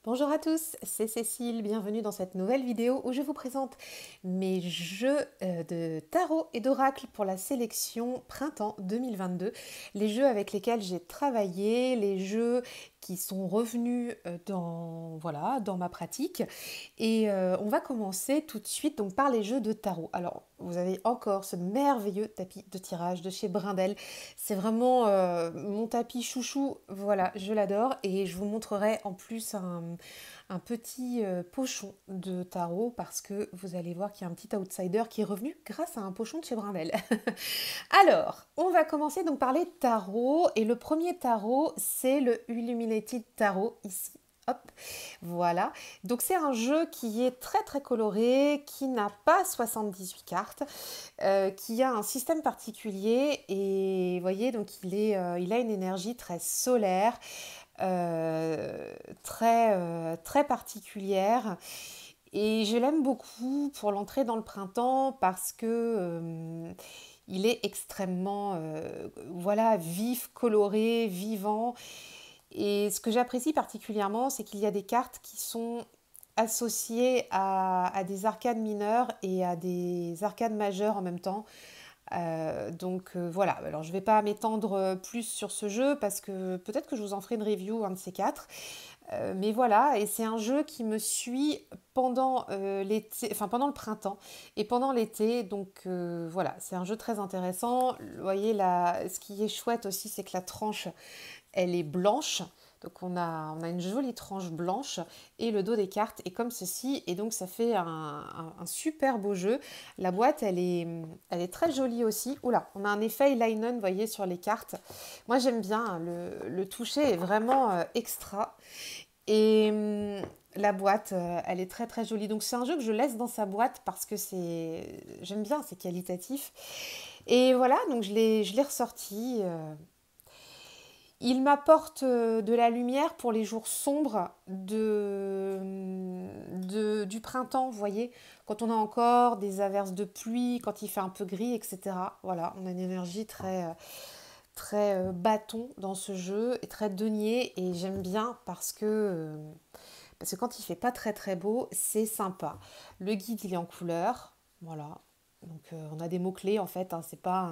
Bonjour à tous, c'est Cécile, bienvenue dans cette nouvelle vidéo où je vous présente mes jeux de tarot et d'oracle pour la sélection printemps 2022. Les jeux avec lesquels j'ai travaillé, les jeux qui sont revenus dans ma pratique. Et on va commencer tout de suite donc, par les jeux de tarot. Alors, vous avez encore ce merveilleux tapis de tirage de chez Brindel. C'est vraiment mon tapis chouchou, voilà, je l'adore. Et je vous montrerai en plus un petit pochon de tarot parce que vous allez voir qu'il y a un petit outsider qui est revenu grâce à un pochon de chez Brindel. Alors, on va commencer donc par les tarots. Et le premier tarot, c'est le Illuminated Tarot ici. Hop, voilà. Donc c'est un jeu qui est très très coloré, qui n'a pas 78 cartes, qui a un système particulier et vous voyez, donc il a une énergie très solaire, très particulière. Et je l'aime beaucoup pour l'entrée dans le printemps parce que il est extrêmement voilà, vif, coloré, vivant. Et ce que j'apprécie particulièrement, c'est qu'il y a des cartes qui sont associées à des arcades mineures et à des arcades majeures en même temps. Voilà, alors je ne vais pas m'étendre plus sur ce jeu parce que peut-être que je vous en ferai une review, un de ces quatre. Mais voilà, et c'est un jeu qui me suit pendant l'été, enfin pendant le printemps et pendant l'été. Donc voilà, c'est un jeu très intéressant. Vous voyez, ce qui est chouette aussi, c'est que la tranche, elle est blanche. Donc on a une jolie tranche blanche et le dos des cartes est comme ceci. Et donc ça fait un super beau jeu. La boîte, elle est très jolie aussi. Oula, on a un effet linen, vous voyez, sur les cartes. Moi j'aime bien, hein, le toucher est vraiment extra. Et la boîte, elle est très très jolie. Donc c'est un jeu que je laisse dans sa boîte parce que j'aime bien, c'est qualitatif. Et voilà, donc je l'ai ressorti. Il m'apporte de la lumière pour les jours sombres du printemps, vous voyez, quand on a encore des averses de pluie, quand il fait un peu gris, etc. Voilà, on a une énergie très bâton dans ce jeu et très denier et j'aime bien parce que quand il fait pas très très beau, c'est sympa. Le guide, il est en couleur, voilà. Donc on a des mots-clés en fait, hein, c'est pas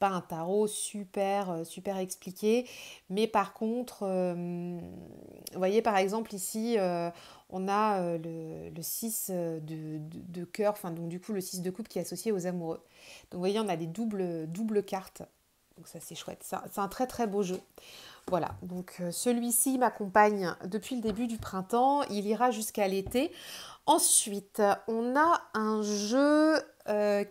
un tarot super expliqué, mais par contre, vous voyez par exemple ici, on a le 6 de cœur, enfin donc du coup le 6 de coupe qui est associé aux amoureux. Donc vous voyez, on a des doubles cartes, donc ça c'est chouette, c'est un très très beau jeu. Voilà, donc celui-ci m'accompagne depuis le début du printemps, il ira jusqu'à l'été. Ensuite, on a un jeu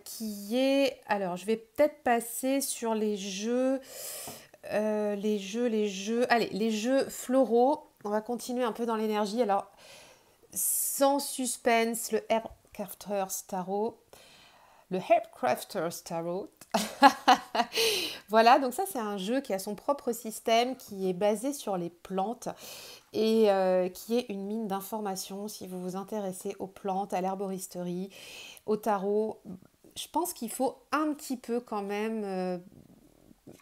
qui est... Alors, je vais peut-être passer sur les jeux... Allez, les jeux floraux. On va continuer un peu dans l'énergie. Alors, sans suspense, le Herbcrafters Tarot. Le Herbcrafters Tarot. Voilà, donc ça c'est un jeu qui a son propre système, qui est basé sur les plantes et qui est une mine d'informations si vous vous intéressez aux plantes, à l'herboristerie, au tarot. Je pense qu'il faut un petit peu quand même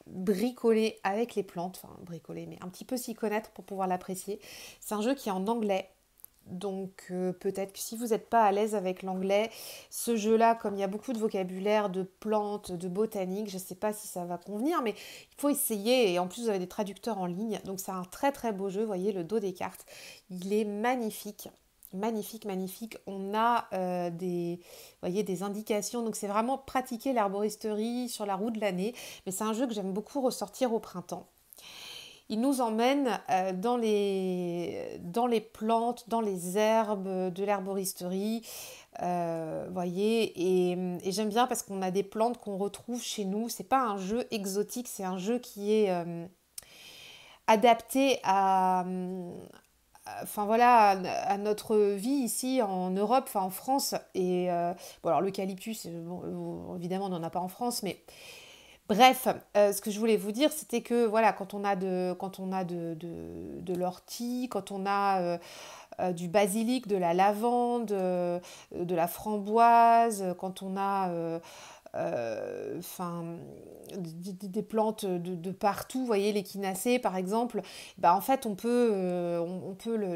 bricoler avec les plantes, enfin bricoler, mais un petit peu s'y connaître pour pouvoir l'apprécier. C'est un jeu qui est en anglais. Donc peut-être que si vous n'êtes pas à l'aise avec l'anglais, ce jeu-là, comme il y a beaucoup de vocabulaire, de plantes, de botanique, je ne sais pas si ça va convenir, mais il faut essayer. Et en plus, vous avez des traducteurs en ligne. Donc c'est un très très beau jeu. Vous voyez le dos des cartes. Il est magnifique. Magnifique, magnifique. On a vous voyez, des indications. Donc c'est vraiment pratiquer l'herboristerie sur la roue de l'année. Mais c'est un jeu que j'aime beaucoup ressortir au printemps. Il nous emmène dans les plantes, dans les herbes de l'herboristerie, voyez, et j'aime bien parce qu'on a des plantes qu'on retrouve chez nous. C'est pas un jeu exotique, c'est un jeu qui est adapté enfin voilà, à notre vie ici en Europe, enfin en France. Et bon, alors l'eucalyptus, bon, évidemment, on n'en a pas en France, mais bref, ce que je voulais vous dire, c'était que voilà, quand on a de l'ortie, quand on a du basilic, de la lavande, de la framboise, quand on a enfin, des plantes de partout, vous voyez, l'échinacée par exemple, bah, en fait on peut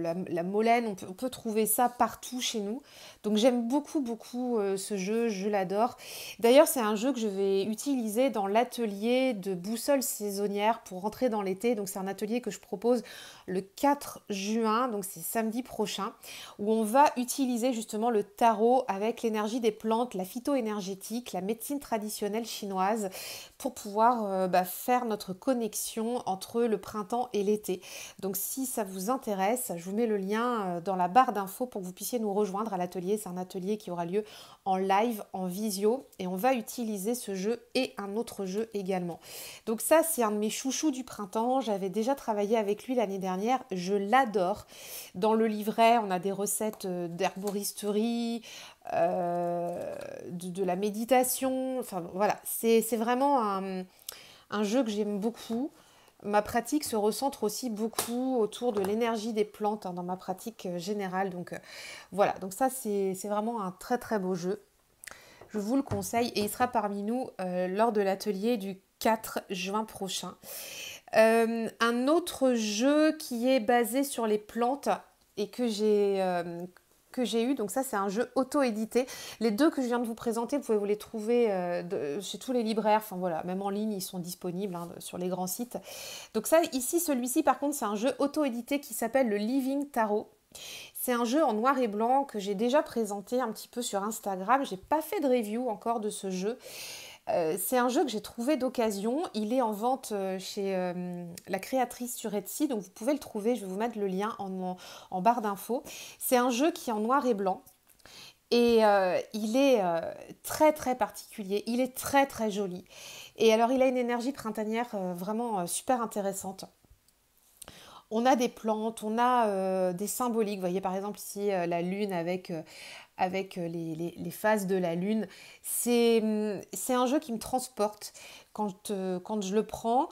la molène, on peut trouver ça partout chez nous. Donc j'aime beaucoup, beaucoup ce jeu, je l'adore. D'ailleurs, c'est un jeu que je vais utiliser dans l'atelier de boussole saisonnière pour rentrer dans l'été. Donc c'est un atelier que je propose le 4 juin, donc c'est samedi prochain, où on va utiliser justement le tarot avec l'énergie des plantes, la phytoénergétique, la médecine traditionnelle chinoise pour pouvoir faire notre connexion entre le printemps et l'été. Donc si ça vous intéresse, je vous mets le lien dans la barre d'infos pour que vous puissiez nous rejoindre à l'atelier. C'est un atelier qui aura lieu en live, en visio, et on va utiliser ce jeu et un autre jeu également. Donc ça, c'est un de mes chouchous du printemps. J'avais déjà travaillé avec lui l'année dernière. Je l'adore. Dans le livret, on a des recettes d'herboristerie, de la méditation. Enfin voilà, c'est vraiment un jeu que j'aime beaucoup. Ma pratique se recentre aussi beaucoup autour de l'énergie des plantes dans ma pratique générale. Donc voilà, donc ça c'est vraiment un très très beau jeu. Je vous le conseille et il sera parmi nous lors de l'atelier du 4 juin prochain. Un autre jeu qui est basé sur les plantes et que j'ai eu, donc ça c'est un jeu auto-édité. Les deux que je viens de vous présenter, vous pouvez vous les trouver chez tous les libraires, enfin voilà, même en ligne ils sont disponibles sur les grands sites. Donc ça ici, celui-ci par contre c'est un jeu auto-édité qui s'appelle le Living Tarot. C'est un jeu en noir et blanc que j'ai déjà présenté un petit peu sur Instagram. J'ai pas fait de review encore de ce jeu. C'est un jeu que j'ai trouvé d'occasion. Il est en vente chez la créatrice sur Etsy, donc vous pouvez le trouver. Je vais vous mettre le lien en barre d'infos. C'est un jeu qui est en noir et blanc. Et il est très très particulier, il est très très joli. Et alors il a une énergie printanière vraiment super intéressante. On a des plantes, on a des symboliques. Vous voyez par exemple ici la lune avec les phases de la lune. C'est un jeu qui me transporte. Quand je le prends,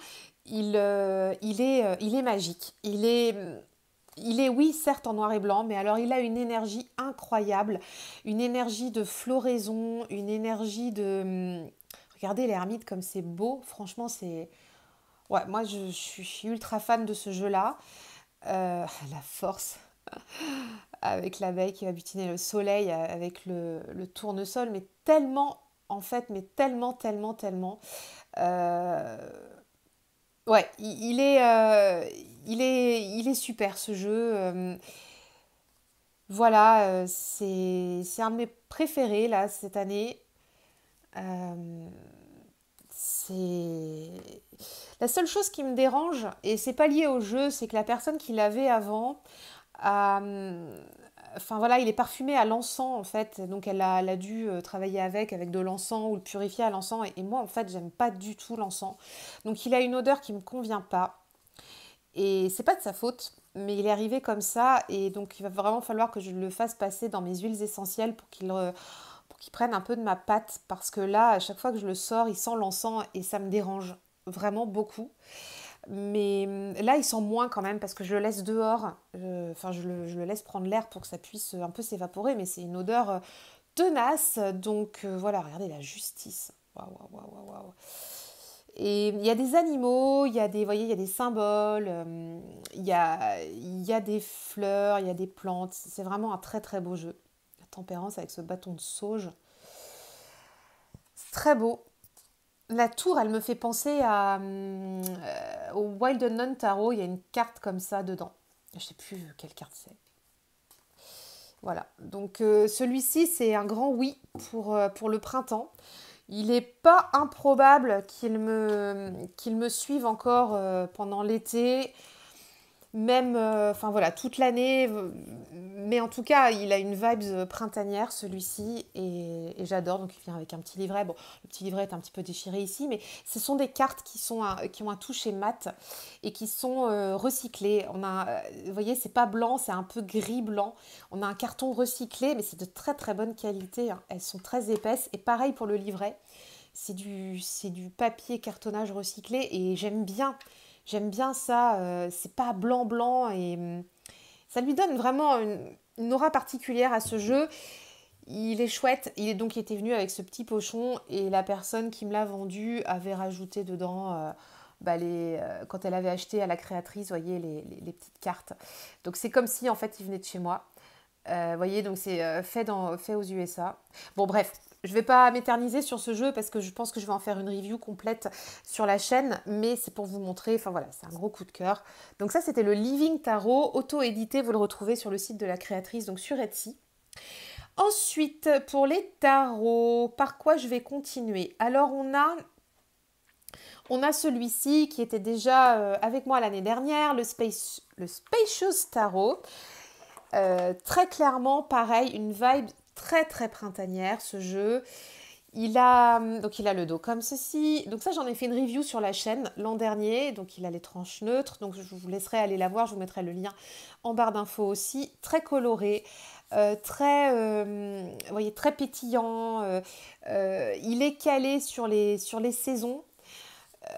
il est magique. Il est, oui, certes en noir et blanc, mais alors il a une énergie incroyable, une énergie de floraison, une énergie de... Regardez l'ermite comme c'est beau, franchement c'est... Ouais, moi je suis ultra fan de ce jeu-là. La force avec l'abeille qui va butiner le soleil, avec le tournesol, mais tellement, en fait, mais tellement, tellement, tellement. Euh, ouais, il est super ce jeu. Voilà, c'est un de mes préférés là cette année. Euh, c'est la seule chose qui me dérange, et c'est pas lié au jeu, c'est que la personne qui l'avait avant, enfin voilà, il est parfumé à l'encens en fait, donc elle a dû travailler avec de l'encens ou le purifier à l'encens, et moi en fait j'aime pas du tout l'encens. Donc il a une odeur qui me convient pas, et c'est pas de sa faute, mais il est arrivé comme ça, et donc il va vraiment falloir que je le fasse passer dans mes huiles essentielles pour qu'il prenne un peu de ma pâte, parce que là, à chaque fois que je le sors, il sent l'encens et ça me dérange vraiment beaucoup. Mais là, il sent moins quand même parce que je le laisse dehors. Enfin, je le laisse prendre l'air pour que ça puisse un peu s'évaporer, mais c'est une odeur tenace. Donc voilà, regardez la justice. Waouh, waouh, waouh, waouh. Et il y a des animaux, il y a des, vous voyez, il y a des symboles, il y a des fleurs, il y a des plantes. C'est vraiment un très très beau jeu. La tempérance avec ce bâton de sauge. C'est très beau. La tour, elle me fait penser au Wild Unknown Tarot. Il y a une carte comme ça dedans. Je sais plus quelle carte c'est. Voilà. Donc celui-ci, c'est un grand oui pour le printemps. Il n'est pas improbable qu'il me suive encore pendant l'été, même, enfin voilà, toute l'année. Mais en tout cas, il a une vibe printanière, celui-ci, et j'adore. Donc il vient avec un petit livret. Bon, le petit livret est un petit peu déchiré ici, mais ce sont des cartes qui ont un toucher mat et qui sont recyclées. Vous voyez, c'est pas blanc, c'est un peu gris-blanc. On a un carton recyclé, mais c'est de très très bonne qualité, hein. Elles sont très épaisses. Et pareil pour le livret. C'est du papier cartonnage recyclé et j'aime bien. J'aime bien ça, c'est pas blanc blanc et ça lui donne vraiment une aura particulière à ce jeu. Il est chouette, il était venu avec ce petit pochon et la personne qui me l'a vendu avait rajouté dedans quand elle avait acheté à la créatrice, vous voyez, les petites cartes. Donc c'est comme si en fait il venait de chez moi. Vous voyez, donc c'est fait aux USA. Bon, bref, je ne vais pas m'éterniser sur ce jeu parce que je pense que je vais en faire une review complète sur la chaîne, mais c'est pour vous montrer, enfin voilà, c'est un gros coup de cœur. Donc ça, c'était le Living Tarot, auto-édité, vous le retrouvez sur le site de la créatrice, donc sur Etsy. Ensuite, pour les tarots, par quoi je vais continuer? Alors, on a celui-ci qui était déjà avec moi l'année dernière, le Spacious Tarot. Très clairement, pareil, une vibe très très printanière ce jeu. Donc il a le dos comme ceci. Donc ça, j'en ai fait une review sur la chaîne l'an dernier. Donc il a les tranches neutres. Donc je vous laisserai aller la voir. Je vous mettrai le lien en barre d'infos aussi. Très coloré, vous voyez, très pétillant. Il est calé sur les saisons.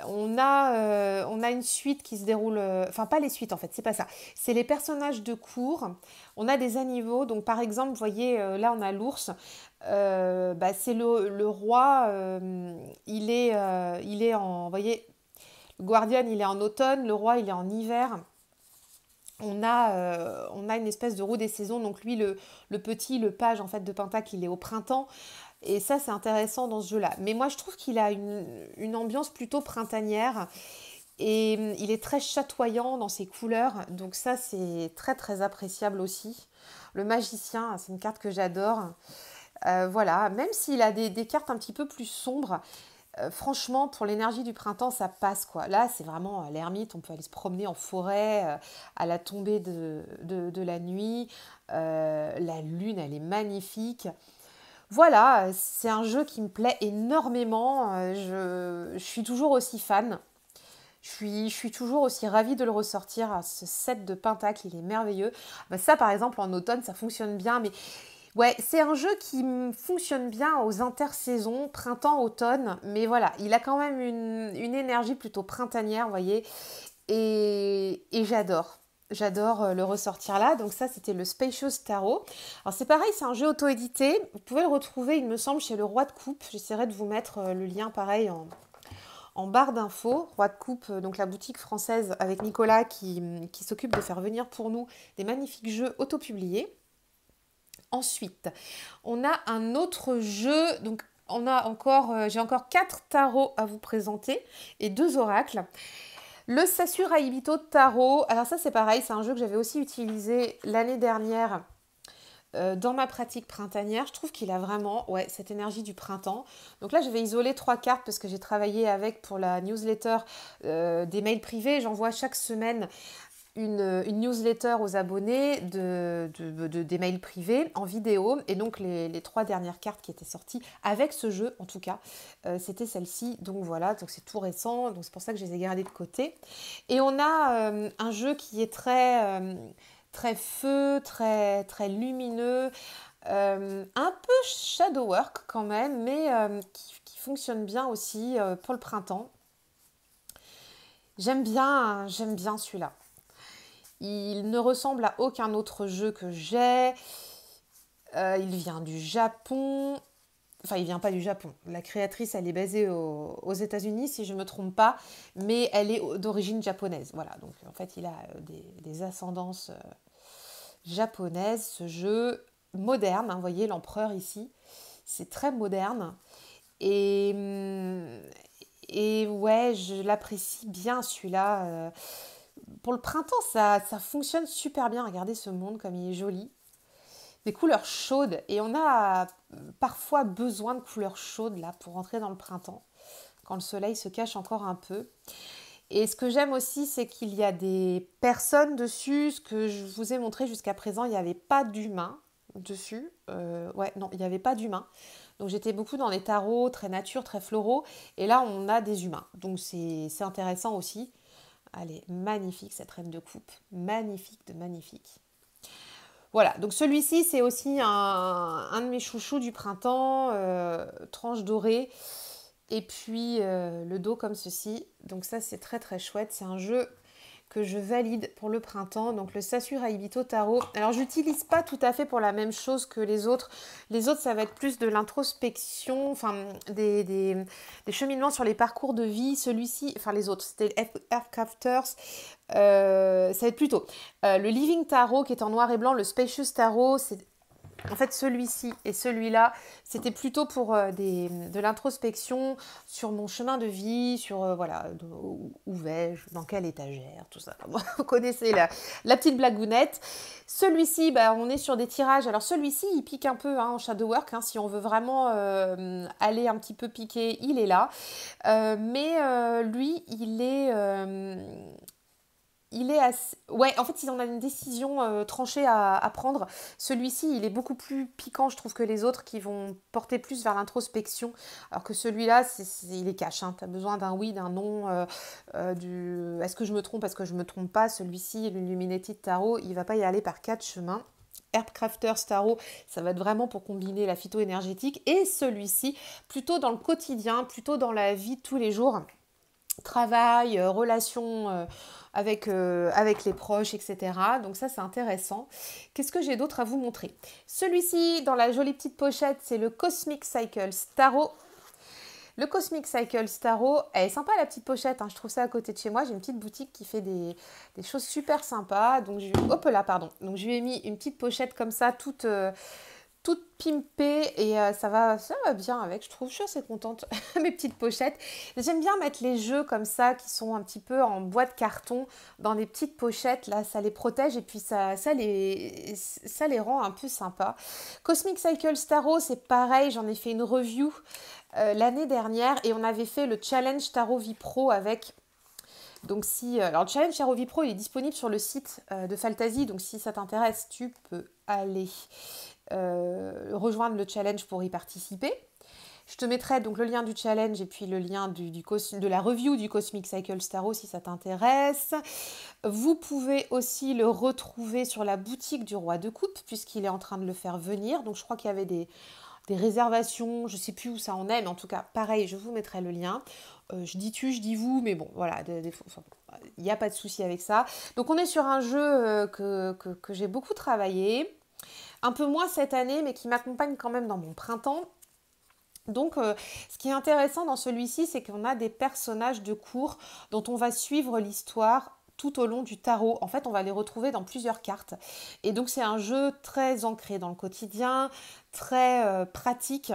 On a une suite qui se déroule, enfin pas les suites en fait, c'est pas ça. C'est les personnages de cours. On a des animaux, donc par exemple, vous voyez, là on a l'ours. C'est le roi, il est vous voyez, le Guardian il est en automne, le roi il est en hiver. On a une espèce de roue des saisons, donc lui, le petit, le page en fait de Pentacle, il est au printemps. Et ça, c'est intéressant dans ce jeu-là. Mais moi, je trouve qu'il a une ambiance plutôt printanière. Et il est très chatoyant dans ses couleurs. Donc ça, c'est très, très appréciable aussi. Le magicien, c'est une carte que j'adore. Voilà, même s'il a des cartes un petit peu plus sombres, franchement, pour l'énergie du printemps, ça passe quoi. Là, c'est vraiment l'ermite. On peut aller se promener en forêt à la tombée de la nuit. La lune, elle est magnifique. Voilà, c'est un jeu qui me plaît énormément. Je suis toujours aussi fan. Je suis toujours aussi ravie de le ressortir. Ce set de Pentacle, il est merveilleux. Ça, par exemple, en automne, ça fonctionne bien. Mais ouais, c'est un jeu qui fonctionne bien aux intersaisons, printemps-automne. Mais voilà, il a quand même une énergie plutôt printanière, vous voyez. Et j'adore. J'adore le ressortir là. Donc ça, c'était le Spacious Tarot. Alors c'est pareil, c'est un jeu auto-édité. Vous pouvez le retrouver, il me semble, chez le Roi de Coupe. J'essaierai de vous mettre le lien pareil en barre d'infos. Roi de Coupe, donc la boutique française avec Nicolas qui s'occupe de faire venir pour nous des magnifiques jeux auto-publiés. Ensuite, on a un autre jeu. Donc j'ai encore 4 tarots à vous présenter et 2 oracles. Le Sassur Aibito Tarot, alors ça c'est pareil, c'est un jeu que j'avais aussi utilisé l'année dernière dans ma pratique printanière. Je trouve qu'il a vraiment cette énergie du printemps. Donc là je vais isoler 3 cartes parce que j'ai travaillé avec pour la newsletter des mails privés. J'envoie chaque semaine une newsletter aux abonnés des mails privés en vidéo. Et donc les 3 dernières cartes qui étaient sorties avec ce jeu, en tout cas, c'était celle-ci. Donc voilà, donc c'est tout récent. Donc c'est pour ça que je les ai gardées de côté. Et on a un jeu qui est très feu, très, très lumineux, un peu shadow work quand même, mais qui fonctionne bien aussi pour le printemps. J'aime bien celui-là. Il ne ressemble à aucun autre jeu que j'ai. Il vient du Japon. Enfin, il vient pas du Japon. La créatrice, elle est basée aux États-Unis, si je ne me trompe pas, mais elle est d'origine japonaise. Voilà, donc en fait, il a des ascendances japonaises. Ce jeu moderne, hein, vous voyez l'empereur ici, c'est très moderne. Et, et ouais, je l'apprécie bien celui-là. Pour le printemps, ça fonctionne super bien. Regardez ce monde comme il est joli. Des couleurs chaudes. Et on a parfois besoin de couleurs chaudes là pour entrer dans le printemps. Quand le soleil se cache encore un peu. Et ce que j'aime aussi, c'est qu'il y a des personnes dessus. Ce que je vous ai montré jusqu'à présent, il n'y avait pas d'humains dessus. Ouais, non, il n'y avait pas d'humains. Donc j'étais beaucoup dans les tarots très nature, très floraux. Et là, on a des humains. Donc c'est intéressant aussi. Elle est magnifique cette reine de coupe, magnifique de magnifique. Voilà, donc celui-ci c'est aussi un de mes chouchous du printemps, tranche dorée, et puis le dos comme ceci. Donc ça c'est très très chouette, c'est un jeu que je valide pour le printemps, donc le Sasura Ibito Tarot. Alors, j'utilise pas tout à fait pour la même chose que les autres. Les autres, ça va être plus de l'introspection, enfin, des cheminements sur les parcours de vie. Celui-ci, enfin les autres, c'était Earthcrafters. Ça va être plutôt le Living Tarot qui est en noir et blanc, le Spacious Tarot, c'est en fait celui-ci et celui-là, c'était plutôt pour de l'introspection sur mon chemin de vie, sur voilà, où vais-je, dans quelle étagère, tout ça. Vous connaissez la petite blagounette. Celui-ci, bah, on est sur des tirages. Alors celui-ci, il pique un peu hein, en shadow work. Hein, si on veut vraiment aller un petit peu piquer, il est là. Mais lui, il est assez... Ouais, en fait, si on a une décision tranchée à prendre, celui-ci, il est beaucoup plus piquant, je trouve, que les autres qui vont porter plus vers l'introspection. Alors que celui-là, il est cash. Hein. Tu as besoin d'un oui, d'un non, du... Est-ce que je me trompe, est-ce que je me trompe pas. Celui-ci, l'Illuminated Tarot, il va pas y aller par 4 chemins. Herbcrafters Tarot, ça va être vraiment pour combiner la phyto-énergétique. Et celui-ci, plutôt dans le quotidien, plutôt dans la vie de tous les jours. Travail, relations avec les proches, etc. Donc ça, c'est intéressant. Qu'est-ce que j'ai d'autre à vous montrer? Celui-ci, dans la jolie petite pochette, c'est le Cosmic Cycles Tarot. Le Cosmic Cycles Tarot, elle est sympa la petite pochette, hein, je trouve ça à côté de chez moi. J'ai une petite boutique qui fait des choses super sympas. Donc, hop là, pardon. Donc je lui ai mis une petite pochette comme ça, toute pimpée et ça va bien avec, je trouve. Je suis assez contente, mes petites pochettes. J'aime bien mettre les jeux comme ça qui sont un petit peu en bois de carton dans des petites pochettes. Là, ça les protège et puis ça les rend un peu sympas. Cosmic Cycle Tarot, c'est pareil. J'en ai fait une review l'année dernière et on avait fait le Challenge Tarot Vie Pro avec... Donc alors le Challenge Tarot Vie Pro, il est disponible sur le site de Fantasy. Donc si ça t'intéresse, tu peux aller rejoindre le challenge pour y participer. Je te mettrai donc le lien du challenge et puis le lien de la review du Cosmic Cycle Tarot si ça t'intéresse. Vous pouvez aussi le retrouver sur la boutique du Roi de Coupe puisqu'il est en train de le faire venir. Donc je crois qu'il y avait des réservations, je ne sais plus où ça en est, mais en tout cas, pareil, je vous mettrai le lien. Je dis tu, je dis vous, mais bon, voilà, il n'y a pas de souci avec ça. Donc on est sur un jeu que j'ai beaucoup travaillé, un peu moins cette année, mais qui m'accompagne quand même dans mon printemps. Donc, ce qui est intéressant dans celui-ci, c'est qu'on a des personnages de cours dont on va suivre l'histoire tout au long du tarot. En fait, on va les retrouver dans plusieurs cartes. Et donc, c'est un jeu très ancré dans le quotidien, très pratique.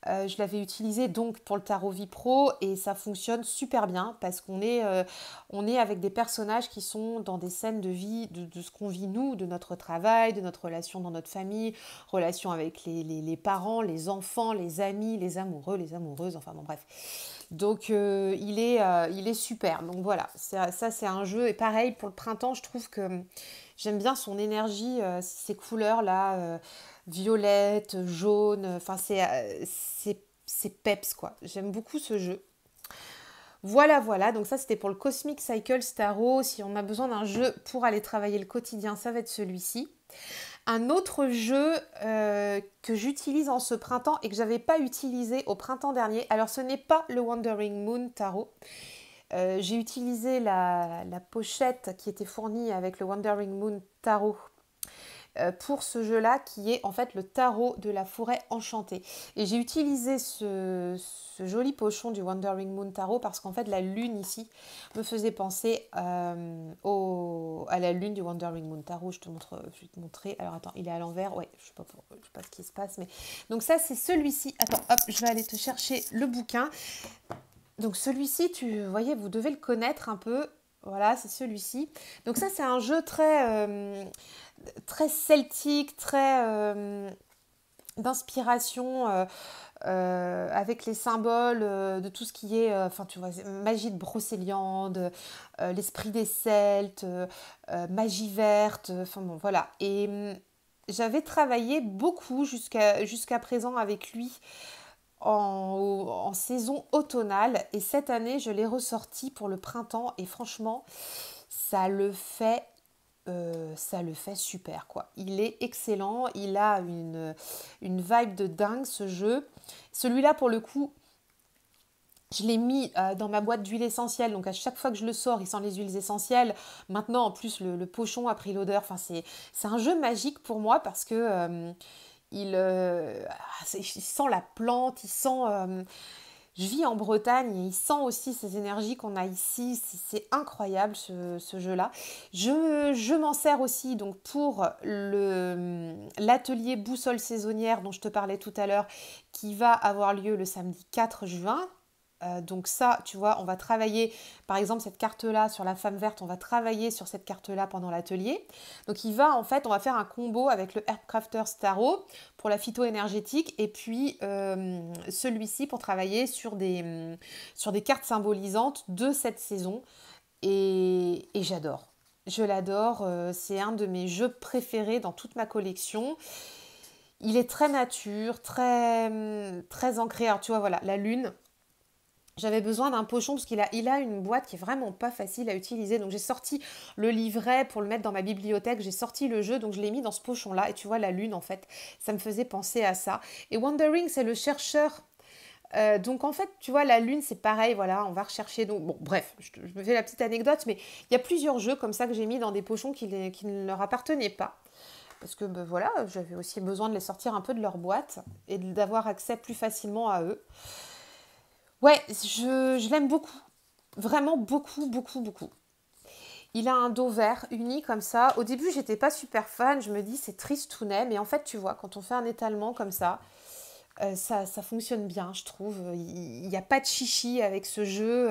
Je l'avais utilisé donc pour le tarot Vie Pro et ça fonctionne super bien parce qu'on est avec des personnages qui sont dans des scènes de vie, de ce qu'on vit nous, de notre travail, de notre relation dans notre famille, relation avec les parents, les enfants, les amis, les amoureux, les amoureuses, enfin bon bref. Donc il est super. Donc voilà, ça c'est un jeu. Et pareil, pour le printemps, je trouve que j'aime bien son énergie, ces couleurs là, violette, jaune, enfin c'est peps quoi. J'aime beaucoup ce jeu. Voilà, donc ça c'était pour le Cosmic Cycle Tarot. Si on a besoin d'un jeu pour aller travailler le quotidien, ça va être celui-ci. Un autre jeu que j'utilise en ce printemps et que je n'avais pas utilisé au printemps dernier, alors ce n'est pas le Wandering Moon Tarot. J'ai utilisé la pochette qui était fournie avec le Wandering Moon Tarot pour ce jeu-là qui est en fait le tarot de la forêt enchantée. Et j'ai utilisé ce joli pochon du Wandering Moon Tarot parce qu'en fait la lune ici me faisait penser à la lune du Wandering Moon Tarot. Je vais te montrer. Alors attends, il est à l'envers. Ouais, je sais pas ce qui se passe. Mais... Donc ça c'est celui-ci. Attends, hop, je vais aller te chercher le bouquin. Donc celui-ci, voyez, vous devez le connaître un peu. Voilà, c'est celui-ci. Donc ça c'est un jeu très celtique, très d'inspiration avec les symboles de tout ce qui est, enfin tu vois, magie de Brocéliande, l'esprit des Celtes, magie verte, enfin bon voilà. Et j'avais travaillé beaucoup jusqu'à présent avec lui en saison automnale et cette année je l'ai ressorti pour le printemps et franchement ça le fait super quoi. Il est excellent, il a une vibe de dingue ce jeu. Celui-là pour le coup, Je l'ai mis dans ma boîte d'huile essentielle, donc à chaque fois que je le sors, il sent les huiles essentielles. Maintenant, en plus, le pochon a pris l'odeur. Enfin, c'est un jeu magique pour moi parce que il sent la plante, il sent... je vis en Bretagne et il sent aussi ces énergies qu'on a ici. C'est incroyable ce jeu-là. Je m'en sers aussi donc pour l'atelier boussole saisonnière dont je te parlais tout à l'heure qui va avoir lieu le samedi 4 juin. Donc ça, tu vois, on va travailler, par exemple, cette carte-là sur la femme verte, on va travailler sur cette carte-là pendant l'atelier. Donc on va faire un combo avec le Herbcrafters Tarot pour la phyto-énergétique et puis celui-ci pour travailler sur des cartes symbolisantes de cette saison. Et j'adore. Je l'adore, c'est un de mes jeux préférés dans toute ma collection. Il est très nature, très ancré. Alors tu vois, voilà, la lune. J'avais besoin d'un pochon parce il a une boîte qui est vraiment pas facile à utiliser. Donc j'ai sorti le livret pour le mettre dans ma bibliothèque. J'ai sorti le jeu, donc je l'ai mis dans ce pochon-là. Et tu vois, la lune, en fait, ça me faisait penser à ça. Et Wandering, c'est le chercheur. Donc en fait, tu vois, la lune, c'est pareil. Voilà, on va rechercher. Donc bon, bref, je me fais la petite anecdote. Mais il y a plusieurs jeux comme ça que j'ai mis dans des pochons qui ne leur appartenaient pas. Parce que ben, voilà, j'avais aussi besoin de les sortir un peu de leur boîte et d'avoir accès plus facilement à eux. Ouais, je l'aime beaucoup. Vraiment beaucoup, beaucoup, beaucoup. Il a un dos vert uni comme ça. Au début, j'étais pas super fan. Je me dis, c'est tristounet. Mais en fait, tu vois, quand on fait un étalement comme ça, ça fonctionne bien, je trouve. Il n'y a pas de chichi avec ce jeu.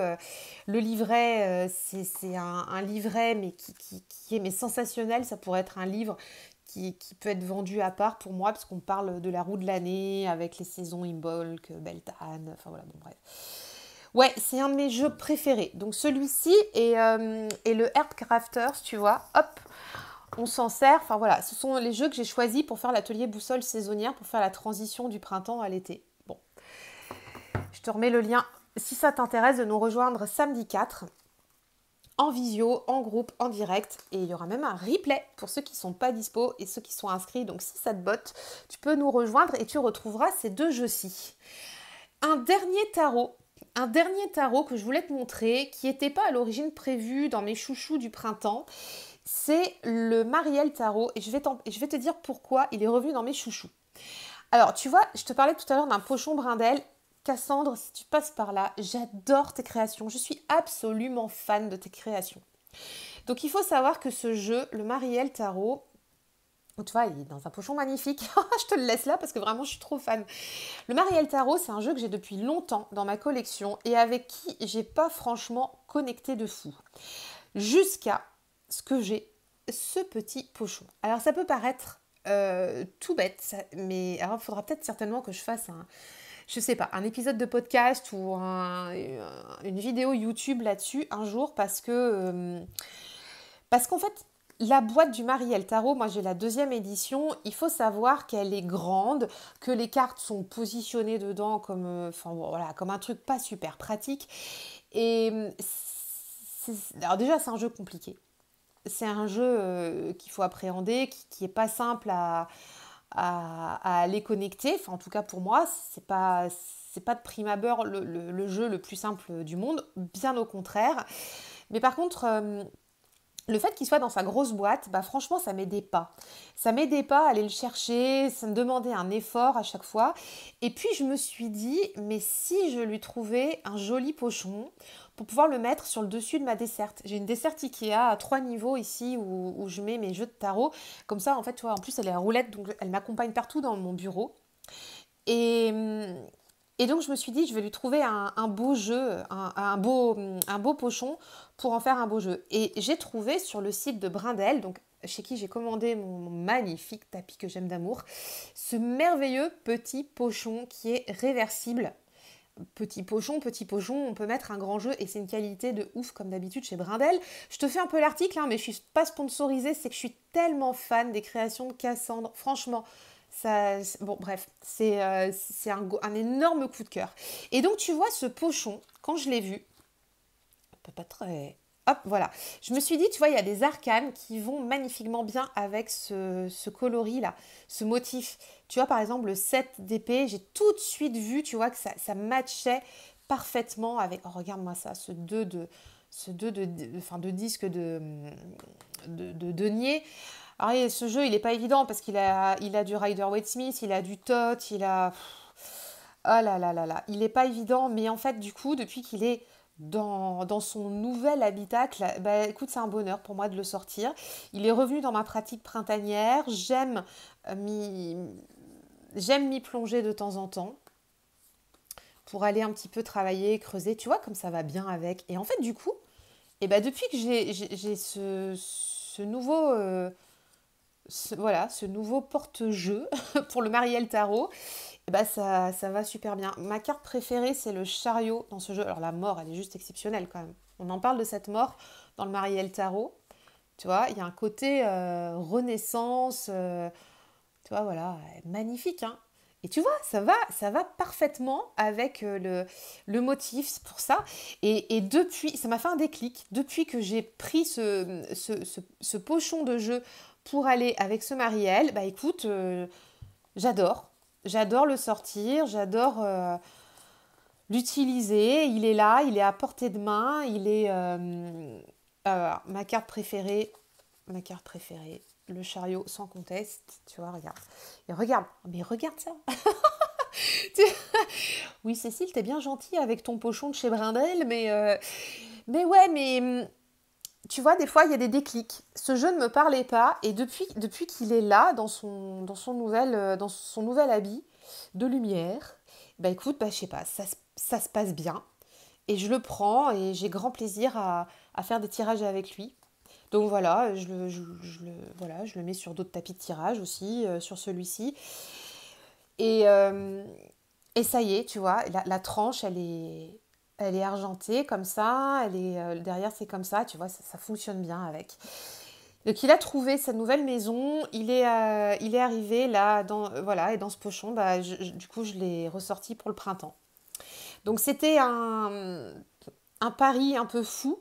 Le livret, c'est un livret, mais qui est mais sensationnel. Ça pourrait être un livre qui peut être vendu à part pour moi, parce qu'on parle de la roue de l'année, avec les saisons Imbolc, Beltane, enfin voilà, bon bref. Ouais, c'est un de mes jeux préférés. Donc celui-ci et le Herb Crafters, tu vois, hop, on s'en sert. Enfin voilà, ce sont les jeux que j'ai choisis pour faire l'atelier boussole saisonnière, pour faire la transition du printemps à l'été. Bon, je te remets le lien si ça t'intéresse de nous rejoindre samedi 4 en visio, en groupe, en direct. Et il y aura même un replay pour ceux qui ne sont pas dispo et ceux qui sont inscrits. Donc si ça te botte, tu peux nous rejoindre et tu retrouveras ces deux jeux-ci. Un dernier tarot. Un dernier tarot que je voulais te montrer, qui n'était pas à l'origine prévu dans mes chouchous du printemps, c'est le Marielle Tarot. Et je vais te dire pourquoi il est revenu dans mes chouchous. Alors, tu vois, je te parlais tout à l'heure d'un pochon Brindel. Cassandre, si tu passes par là, j'adore tes créations. Je suis absolument fan de tes créations. Donc, il faut savoir que ce jeu, le Marielle Tarot, tu vois, il est dans un pochon magnifique. Je te le laisse là parce que vraiment, je suis trop fan. Le Marielle Tarot, c'est un jeu que j'ai depuis longtemps dans ma collection et avec qui j'ai pas franchement connecté de fou. Jusqu'à ce que j'ai ce petit pochon. Alors, ça peut paraître tout bête, mais alors il faudra peut-être certainement que je fasse je sais pas, un épisode de podcast ou une vidéo YouTube là-dessus un jour parce qu'en fait, la boîte du Marielle Tarot, moi j'ai la deuxième édition, il faut savoir qu'elle est grande, que les cartes sont positionnées dedans comme, enfin, voilà, comme un truc pas super pratique. Et alors déjà c'est un jeu compliqué. C'est un jeu qu'il faut appréhender, qui est pas simple à aller connecter. Enfin, en tout cas pour moi, c'est pas de prime abord le jeu le plus simple du monde, bien au contraire. Mais par contre, le fait qu'il soit dans sa grosse boîte, bah franchement, ça m'aidait pas. Ça m'aidait pas à aller le chercher, ça me demandait un effort à chaque fois. Et puis je me suis dit, mais si je lui trouvais un joli pochon pour pouvoir le mettre sur le dessus de ma desserte. J'ai une desserte Ikea à 3 niveaux ici où je mets mes jeux de tarot. Comme ça, en fait, tu vois, en plus, elle est à roulette, donc elle m'accompagne partout dans mon bureau. Et, et donc, je me suis dit, je vais lui trouver un beau jeu, un beau pochon pour en faire un beau jeu. Et j'ai trouvé sur le site de Brindel, donc chez qui j'ai commandé mon magnifique tapis que j'aime d'amour, ce merveilleux petit pochon qui est réversible. Petit pochon, on peut mettre un grand jeu et c'est une qualité de ouf comme d'habitude chez Brindel. Je te fais un peu l'article, hein, mais je suis pas sponsorisée, c'est que je suis tellement fan des créations de Cassandre. Franchement, bon bref, c'est un énorme coup de cœur. Et donc tu vois ce pochon, quand je l'ai vu, pas très... Hop, voilà. Je me suis dit, tu vois, il y a des arcanes qui vont magnifiquement bien avec ce coloris-là, ce motif. Tu vois, par exemple, le 7 d'épée, j'ai tout de suite vu, tu vois, que ça matchait parfaitement avec, oh, regarde-moi ça, ce 2 enfin, de disque de denier. Alors, ce jeu, il n'est pas évident parce il a du Rider-Waite Smith, il a du Tot, il a... Ah là là là là, il n'est pas évident, mais en fait, du coup, depuis qu'il est dans son nouvel habitacle, bah, écoute, c'est un bonheur pour moi de le sortir. Il est revenu dans ma pratique printanière. Euh, m'y, j'aime m'y plonger de temps en temps pour aller un petit peu travailler, creuser, tu vois, comme ça va bien avec. Et en fait, du coup, et bah, depuis que j'ai ce nouveau, voilà, ce nouveau porte-jeu pour le Marielle Tarot, et bah, ça va super bien. Ma carte préférée, c'est le chariot dans ce jeu. Alors la mort, elle est juste exceptionnelle quand même. On en parle de cette mort dans le Marielle Tarot. Tu vois, il y a un côté renaissance, tu vois, voilà, magnifique, hein. Et tu vois, ça va parfaitement avec le motif, c'est pour ça. Et depuis, ça m'a fait un déclic. Depuis que j'ai pris ce pochon de jeu pour aller avec ce Marielle, bah écoute, j'adore. J'adore le sortir, j'adore l'utiliser. Il est là, il est à portée de main, il est... ma ma carte préférée, le chariot sans conteste, tu vois, regarde. Et regarde, mais regarde ça. Oui, Cécile, t'es bien gentille avec ton pochon de chez Brindel, mais ouais, mais tu vois, des fois, il y a des déclics. Ce jeu ne me parlait pas, et depuis qu'il est là, dans son nouvel habit de lumière, bah écoute, bah je sais pas, ça se passe bien, et je le prends, et j'ai grand plaisir à faire des tirages avec lui. Donc voilà, voilà, je le mets sur d'autres tapis de tirage aussi, sur celui-ci. Et, euh, et ça y est, tu vois, la tranche, elle est argentée comme ça, derrière c'est comme ça, tu vois, ça fonctionne bien avec. Donc il a trouvé sa nouvelle maison, il est arrivé là, voilà, et dans ce pochon, bah, du coup je l'ai ressorti pour le printemps. Donc c'était un pari un peu fou,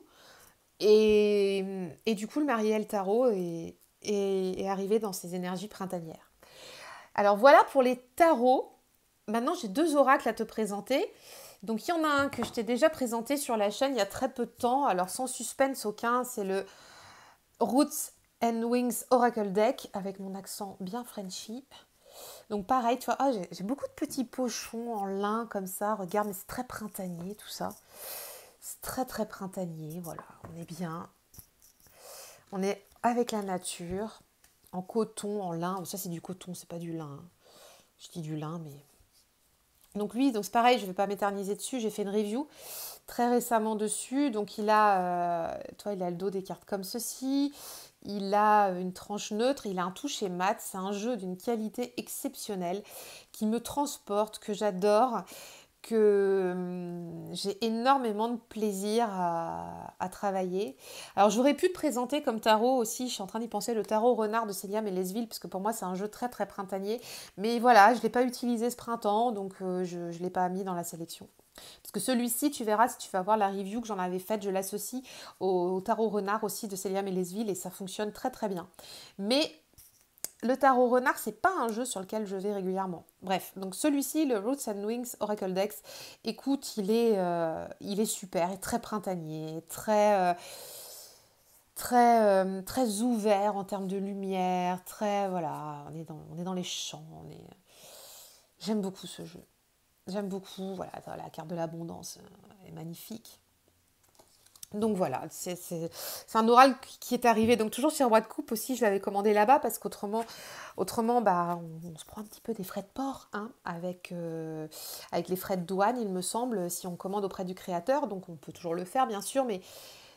et du coup le Marielle Tarot est arrivé dans ses énergies printanières. Alors voilà pour les tarots. Maintenant, j'ai deux oracles à te présenter. Donc, il y en a un que je t'ai déjà présenté sur la chaîne il y a très peu de temps. Alors, sans suspense aucun, c'est le Roots and Wings Oracle Deck avec mon accent bien Frenchy. Donc, pareil, tu vois, j'ai beaucoup de petits pochons en lin comme ça. Regarde, mais c'est très printanier tout ça. C'est très, très printanier. Voilà, on est bien. On est avec la nature, en coton, en lin. Ça, c'est du coton, c'est pas du lin. Je dis du lin, mais donc lui, donc c'est pareil, je ne vais pas m'éterniser dessus, j'ai fait une review très récemment dessus. Donc il a le dos des cartes comme ceci, il a une tranche neutre, il a un toucher mat, c'est un jeu d'une qualité exceptionnelle qui me transporte, que j'adore, que j'ai énormément de plaisir à travailler. Alors j'aurais pu te présenter comme tarot aussi, je suis en train d'y penser, le tarot renard de Célia Mélesville, parce que pour moi c'est un jeu très très printanier. Mais voilà, je ne l'ai pas utilisé ce printemps, donc je ne l'ai pas mis dans la sélection. Parce que celui-ci, tu verras, si tu vas voir la review que j'en avais faite, je l'associe au tarot renard aussi de Célia Mélesville, et ça fonctionne très très bien. Mais le tarot renard, c'est pas un jeu sur lequel je vais régulièrement. Bref, donc celui-ci, le Roots and Wings Oracle Dex, écoute, il est super, et très printanier, très ouvert en termes de lumière, très, voilà, on est dans les champs, j'aime beaucoup ce jeu. J'aime beaucoup, voilà, la carte de l'abondance est magnifique. Donc voilà, c'est un oral qui est arrivé, donc toujours sur Bois de Coupe aussi, je l'avais commandé là-bas parce qu'autrement bah, on se prend un petit peu des frais de port, hein, avec les frais de douane, il me semble, si on commande auprès du créateur, donc on peut toujours le faire bien sûr, mais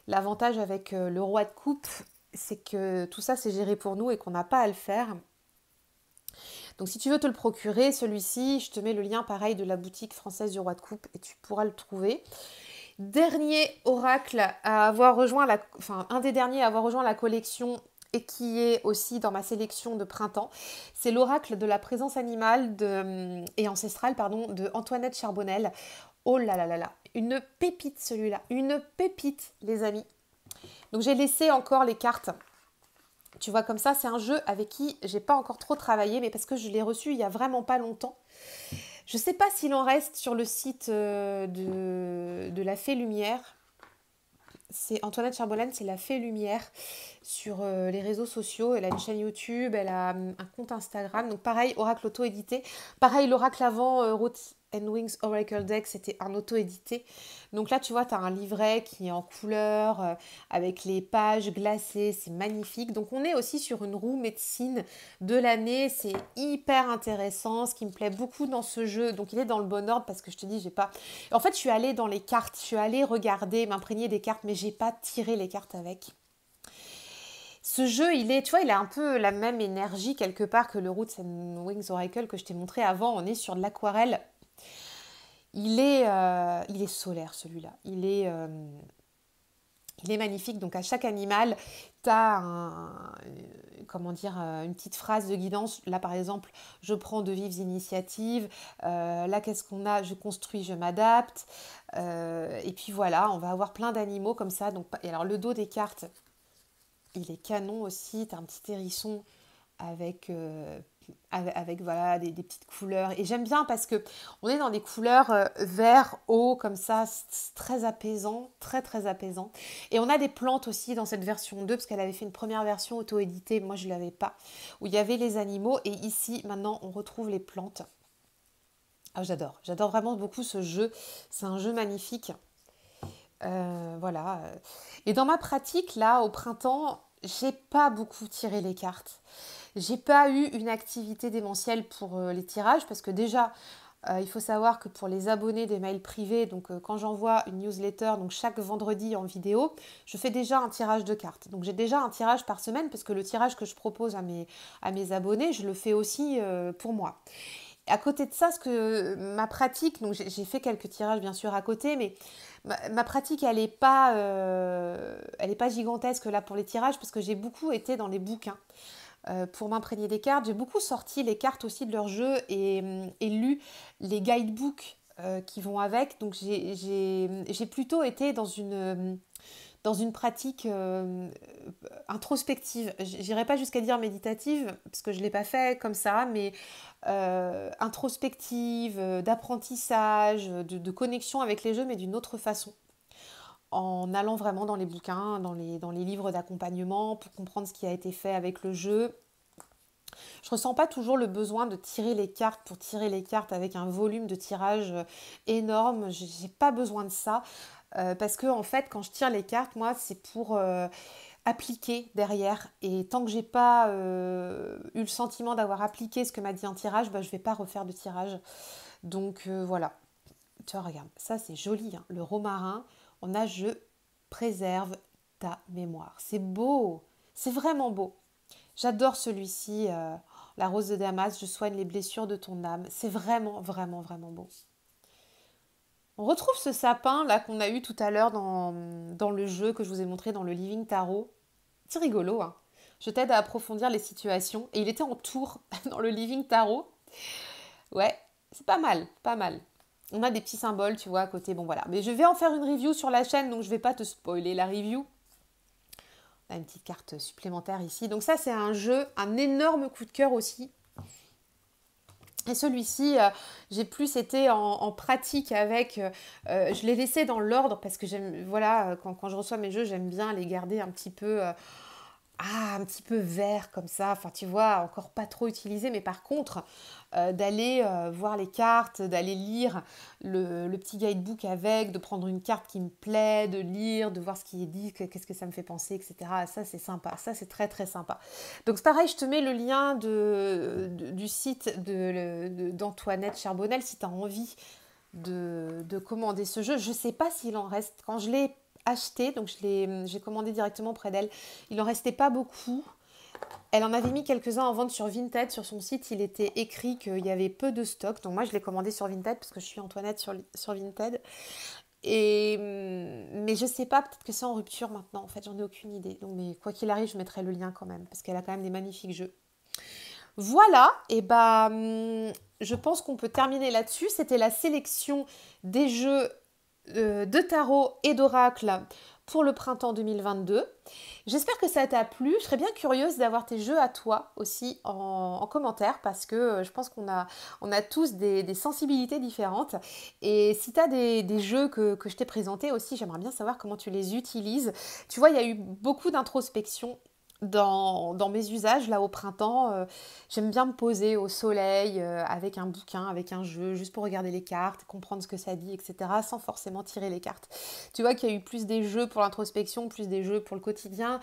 l'avantage avec le Roi de Coupe, c'est que tout ça c'est géré pour nous et qu'on n'a pas à le faire. Donc si tu veux te le procurer, celui-ci, je te mets le lien pareil de la boutique française du Roi de Coupe et tu pourras le trouver. Dernier oracle à avoir rejoint un des derniers à avoir rejoint la collection et qui est aussi dans ma sélection de printemps, c'est l'oracle de la présence animale et ancestrale de Antoinette Charbonnel. Oh là là là là, une pépite celui-là, une pépite les amis. Donc j'ai laissé encore les cartes. Tu vois comme ça, c'est un jeu avec qui j'ai pas encore trop travaillé, mais parce que je l'ai reçu il y a vraiment pas longtemps. Je ne sais pas s'il en reste sur le site de la Fée Lumière. C'est Antoinette Charbonel, c'est la Fée Lumière sur les réseaux sociaux. Elle a une chaîne YouTube, elle a un compte Instagram. Donc pareil, oracle auto-édité. Pareil, l'oracle avant, Roots and Wings Oracle Deck, c'était un auto-édité. Donc là, tu vois, tu as un livret qui est en couleur, avec les pages glacées, c'est magnifique. Donc on est aussi sur une roue médecine de l'année, c'est hyper intéressant. Ce qui me plaît beaucoup dans ce jeu, donc il est dans le bon ordre parce que je te dis, j'ai pas... En fait, je suis allée dans les cartes, je suis allée regarder, m'imprégner des cartes, mais j'ai pas tiré les cartes avec. Ce jeu, il est, tu vois, il a un peu la même énergie quelque part que le Roots and Wings Oracle que je t'ai montré avant. On est sur de l'aquarelle. Il est solaire celui-là. Il est magnifique. Donc à chaque animal, tu as une petite phrase de guidance. Là par exemple, je prends de vives initiatives. Là qu'est-ce qu'on a? Je construis, je m'adapte. Et puis voilà, on va avoir plein d'animaux comme ça. Donc, et alors le dos des cartes, il est canon aussi. Tu as un petit hérisson avec voilà, des petites couleurs. Et j'aime bien parce que on est dans des couleurs vert, eau, comme ça, c'est très apaisant, très très apaisant. Et on a des plantes aussi dans cette version 2, parce qu'elle avait fait une première version auto-éditée, moi je ne l'avais pas, où il y avait les animaux. Et ici, maintenant, on retrouve les plantes. Ah, j'adore vraiment beaucoup ce jeu. C'est un jeu magnifique. Voilà. Et dans ma pratique, là, au printemps, j'ai pas beaucoup tiré les cartes. J'ai pas eu une activité démentielle pour les tirages parce que déjà, il faut savoir que pour les abonnés des mails privés, donc quand j'envoie une newsletter, donc chaque vendredi en vidéo, je fais déjà un tirage de cartes. Donc j'ai déjà un tirage par semaine parce que le tirage que je propose à mes abonnés, je le fais aussi pour moi. À côté de ça, ma pratique, donc j'ai fait quelques tirages bien sûr à côté, mais ma pratique, elle est pas gigantesque là pour les tirages parce que j'ai beaucoup été dans les bouquins pour m'imprégner des cartes. J'ai beaucoup sorti les cartes aussi de leur jeu et lu les guidebooks qui vont avec. Donc j'ai plutôt été dans une pratique introspective. J'irai pas jusqu'à dire méditative, parce que je ne l'ai pas fait comme ça, mais introspective, d'apprentissage, de connexion avec les jeux, mais d'une autre façon. En allant vraiment dans les bouquins, dans les livres d'accompagnement, pour comprendre ce qui a été fait avec le jeu. Je ressens pas toujours le besoin de tirer les cartes pour tirer les cartes avec un volume de tirage énorme. J'ai pas besoin de ça. Parce que en fait, quand je tire les cartes, moi, c'est pour appliquer derrière. Et tant que j'ai pas eu le sentiment d'avoir appliqué ce que m'a dit un tirage, bah, je vais pas refaire de tirage. Donc voilà. Tu vois, regarde, ça c'est joli, hein. Le romarin, on a je préserve ta mémoire. C'est beau, c'est vraiment beau. J'adore celui-ci, la rose de Damas, je soigne les blessures de ton âme. C'est vraiment, vraiment, vraiment beau. On retrouve ce sapin là qu'on a eu tout à l'heure dans le jeu que je vous ai montré dans le Living Tarot. C'est rigolo, hein. Je t'aide à approfondir les situations. Et il était en tour dans le Living Tarot. Ouais, c'est pas mal, pas mal. On a des petits symboles, tu vois, à côté. Bon, voilà. Mais je vais en faire une review sur la chaîne, donc je vais pas te spoiler la review. On a une petite carte supplémentaire ici. Donc ça, c'est un jeu, un énorme coup de cœur aussi. Et celui-ci, j'ai plus été en pratique avec... je l'ai laissé dans l'ordre parce que j'aime... Voilà, quand je reçois mes jeux, j'aime bien les garder un petit peu... un petit peu vert comme ça, enfin tu vois, encore pas trop utilisé, mais par contre, d'aller voir les cartes, d'aller lire le petit guidebook avec, de prendre une carte qui me plaît, de lire, de voir ce qui est dit, qu'est-ce que ça me fait penser, etc. Ça c'est sympa, ça c'est très très sympa. Donc c'est pareil, je te mets le lien du site d'Antoinette Charbonel si tu as envie de commander ce jeu. Je ne sais pas s'il en reste, quand je l'ai acheté, donc j'ai commandé directement auprès d'elle. Il en restait pas beaucoup. Elle en avait mis quelques-uns en vente sur Vinted. Sur son site, il était écrit qu'il y avait peu de stock. Donc moi, je l'ai commandé sur Vinted parce que je suis Antoinette sur Vinted. Mais je sais pas, peut-être que c'est en rupture maintenant. En fait, j'en ai aucune idée. Donc, mais quoi qu'il arrive, je mettrai le lien quand même parce qu'elle a quand même des magnifiques jeux. Voilà, et je pense qu'on peut terminer là-dessus. C'était la sélection des jeux de tarot et d'oracle pour le printemps 2022. J'espère que ça t'a plu. Je serais bien curieuse d'avoir tes jeux à toi aussi en commentaire parce que je pense qu'on a tous des sensibilités différentes. Et si tu as des jeux que je t'ai présentés aussi, j'aimerais bien savoir comment tu les utilises. Tu vois, il y a eu beaucoup d'introspection dans mes usages là au printemps. J'aime bien me poser au soleil avec un bouquin, avec un jeu, juste pour regarder les cartes, comprendre ce que ça dit, etc. sans forcément tirer les cartes. Tu vois qu'il y a eu plus des jeux pour l'introspection, plus des jeux pour le quotidien,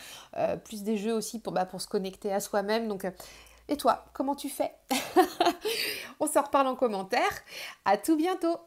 plus des jeux aussi pour se connecter à soi-même. Donc, et toi, comment tu fais? On s'en reparle en commentaire. À tout bientôt!